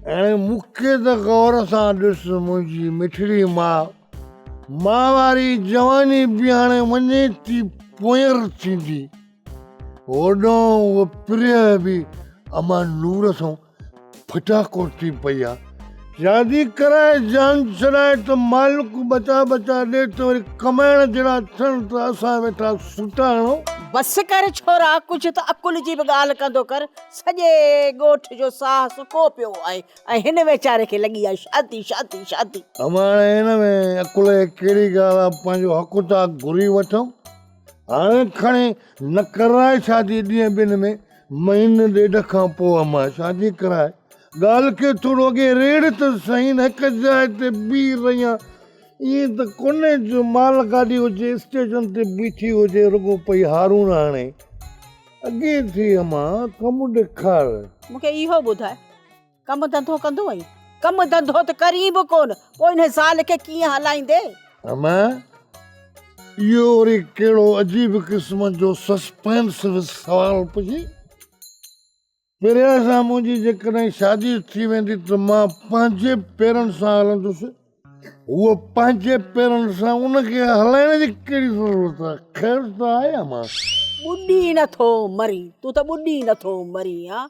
ऐं मूंखे त गौर सां ॾिस मुंहिंजी मिठड़ी मां वारी जवानी बि हाणे वञे थी पोयर थींदी। होॾो उहो प्रिय बि अमा नूर सां फटाको थी पई आहे। शादी कराए जान छॾाए त मालिक बचा ॾे त वरी कमाइण जहिड़ा थियनि त असां वेठा सुटाणो। बस कर छोरा, कुछ त अकुल जी बि ॻाल्हि कंदो कर। सॼे ॻोठ जो साह सुको पियो आहे ऐं हिन वेचारे खे लॻी आहे शादी शादी शादी। हाणे हिन में अकुल कहिड़ी ॻाल्हि आहे, पंहिंजो हक़ था घुरी वठूं। हाणे खणी न कराए शादी ॾींहं ॿिनि में, महीने ॾेढ खां पोइ अमां शादी कराए। ॻाल्हि खे थोरो अॻे रेड़ त सही न, हिकु जाइ ते बीह रही आहे। ईअं त कोन्हे जो माल गाॾी हुजे स्टेशन ते बीठी हुजे रुगो पई हारून हाणे। अॻे थी अमां कमु ॾेखार। मूंखे इहो ॿुधाए, कमु धंधो कंदो आई? कमु धंधो त करी बि कोन, पोइ हिन ज़ाल खे कीअं हलाईंदे? अमां इहो वरी कहिड़ो अजीब क़िस्म जो सस्पेंस सवाल पुछी। पहिरियां सां मुंहिंजी जेकॾहिं शादी थी वेंदी त मां पंहिंजे पेरनि सां हलंदुसि। उहो पंहिंजे पेरनि सां उनखे हलाइण जी कहिड़ी ज़रूरत आहे? ख़ैर त आहे अमां। ॿुॾी नथो मरी, तूं त ॿुॾी नथो मरी। हा,